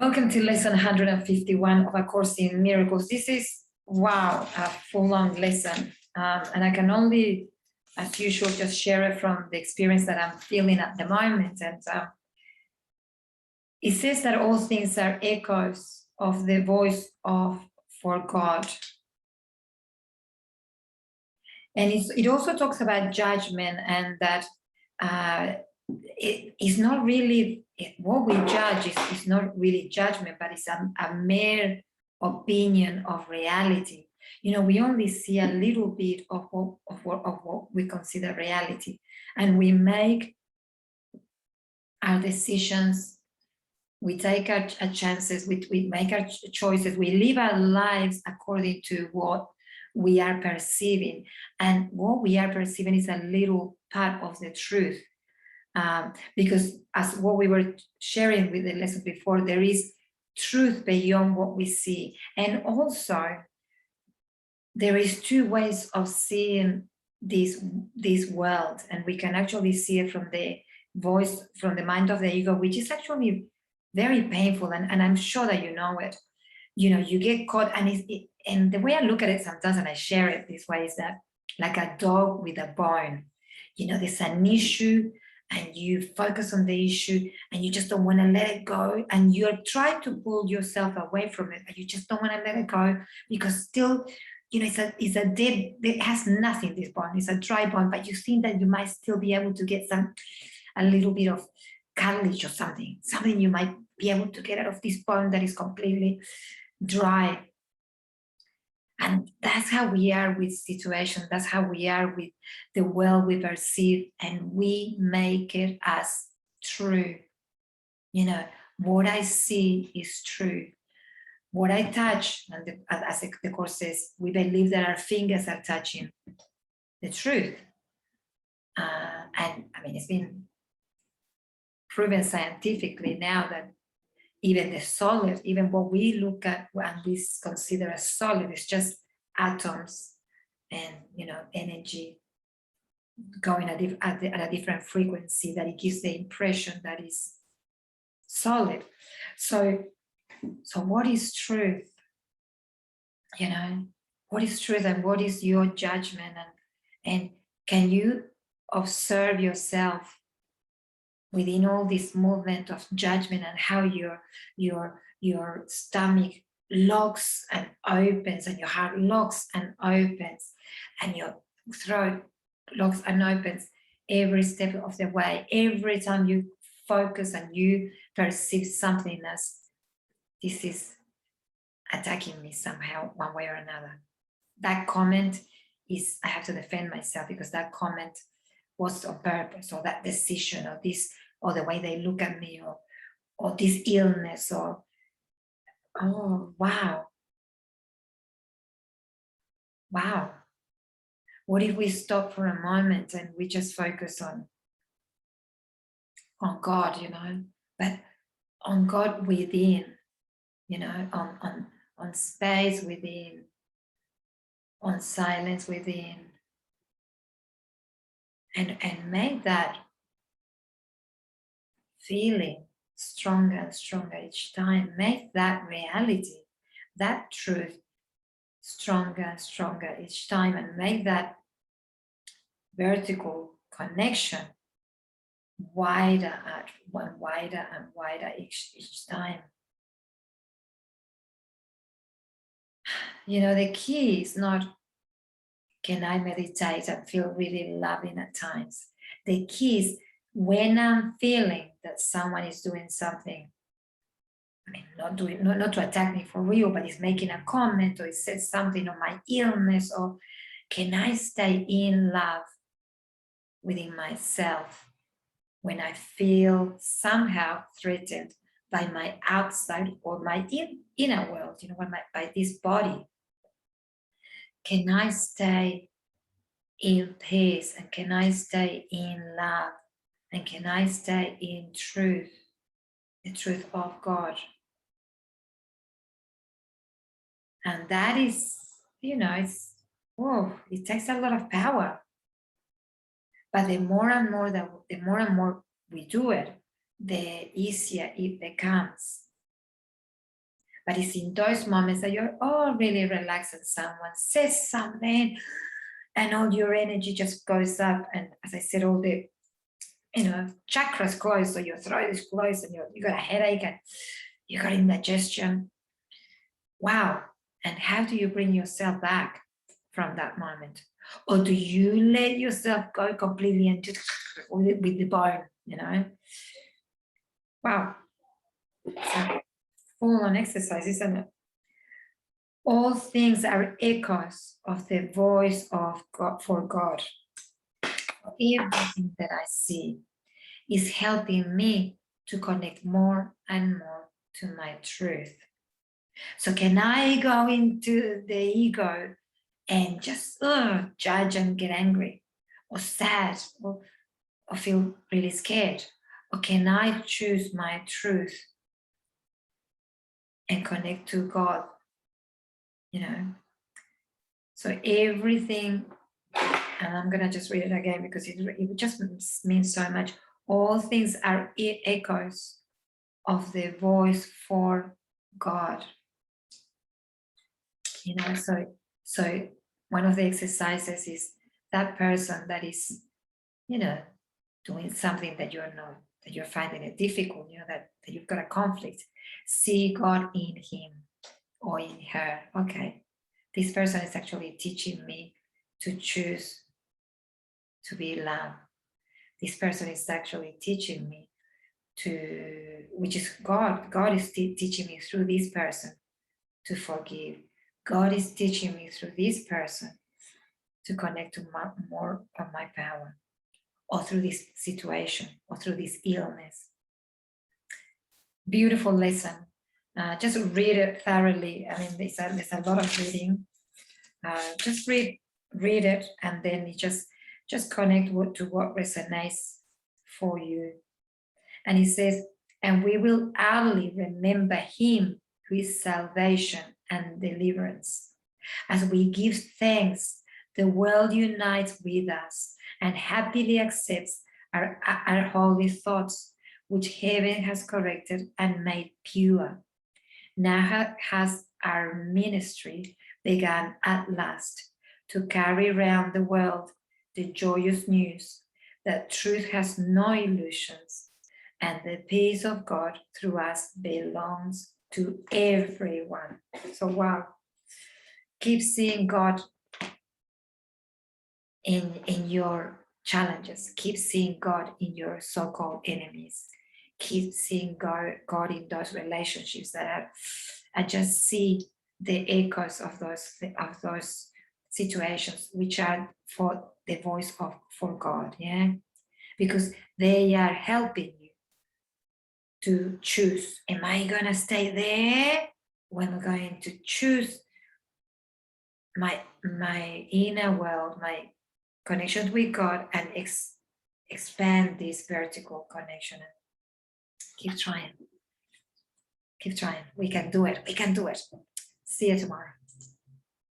Welcome to lesson 151 of A Course in Miracles. This is, wow, a full-on lesson. And I can only, as usual, just share it from the experience that I'm feeling at the moment. And it says that all things are echoes of the voice of for God. And it also talks about judgment, and that it is not really what we judge is not really judgment, but it's a mere opinion of reality. You know, we only see a little bit of what we consider reality, and we make our decisions, we take our chances, we make our choices, we live our lives according to what we are perceiving, and what we are perceiving is a little part of the truth. Because as what we were sharing with the lesson before, there is truth beyond what we see. And also there is two ways of seeing this world, and we can actually see it from the voice, from the mind of the ego, which is actually very painful, and I'm sure that you know it. You know, you get caught, and and the way I look at it sometimes, and I share it this way, is that like a dog with a bone. You know, there's an issue, and you focus on the issue, and you just don't want to let it go, and you're trying to pull yourself away from it, but you just don't want to let it go, because still, you know, it's a dead, it has nothing, this bone, it's a dry bone, but you think that you might still be able to get a little bit of cartilage or something you might be able to get out of this bone that is completely dry. And that's how we are with situations. That's how we are with the world we perceive, and we make it as true. You know, what I see is true. What I touch, and as the Course says, we believe that our fingers are touching the truth. And I mean, it's been proven scientifically now that even the solid, even what we look at and we consider as solid, is just atoms and, you know, energy going at a different frequency, that it gives the impression that is solid. So what is truth? You know, what is truth, and what is your judgment? And can you observe yourself within all this movement of judgment, and how your stomach locks and opens, and your heart locks and opens, and your throat locks and opens every step of the way, every time you focus and you perceive something as, this is attacking me somehow, one way or another. That comment is, I have to defend myself, because that comment was on purpose, or that decision, or this, or the way they look at me, or this illness, or, oh, wow. What if we stop for a moment and we just focus on God, you know, but on God within, you know, on space within, on silence within, and make that feeling stronger and stronger each time. Make that reality, that truth, stronger and stronger each time, and make that vertical connection wider and wider each time. You know, the key is not, can I meditate and feel really loving at times? The key is, when I'm feeling that someone is doing something, I mean, not to attack me for real, but is making a comment, or it says something on my illness, or can I stay in love within myself when I feel somehow threatened by my outside or my inner world, you know, by this body? Can I stay in peace, and can I stay in love, and can I stay in truth, the truth of God? And that is, you know, it's, whoa, it takes a lot of power. But the more and more we do it, the easier it becomes. But it's in those moments that you're all really relaxed and someone says something and all your energy just goes up. And as I said, all the chakras closed, so your throat is closed and you got a headache and you got indigestion. Wow. And how do you bring yourself back from that moment? Or do you let yourself go completely into with the bone, Wow. So full on exercise, isn't it? All things are echoes of the voice of God for God. Everything that I see is helping me to connect more and more to my truth. So can I go into the ego and just judge and get angry or sad or feel really scared? Or can I choose my truth and connect to God? So everything, and I'm going to just read it again because it just means so much. All things are echoes of the voice for God. So one of the exercises is that person that is, doing something that you're finding it difficult, that you've got a conflict. See God in him or in her. Okay, this person is actually teaching me to choose to be love. This person is actually teaching me which is God. God is teaching me through this person to forgive. God is teaching me through this person to connect to more of my power, or through this situation, or through this illness. Beautiful lesson. Just read it thoroughly. I mean, there's a lot of reading. Just read it, and then you just connect to what resonates for you. And he says, and we will hourly remember him who is salvation and deliverance. As we give thanks, the world unites with us and happily accepts our holy thoughts, which heaven has corrected and made pure. Now has our ministry begun at last to carry around the world the joyous news that truth has no illusions, and the peace of God through us belongs to everyone. So wow, keep seeing God in your challenges. Keep seeing God in your so-called enemies. Keep seeing God in those relationships that I just see the echoes of those situations, which are for the voice for God, because they are helping you to choose. Am I gonna stay there? When I'm going to choose my inner world, my connection with God, and expand this vertical connection. Keep trying. We can do it. See you tomorrow.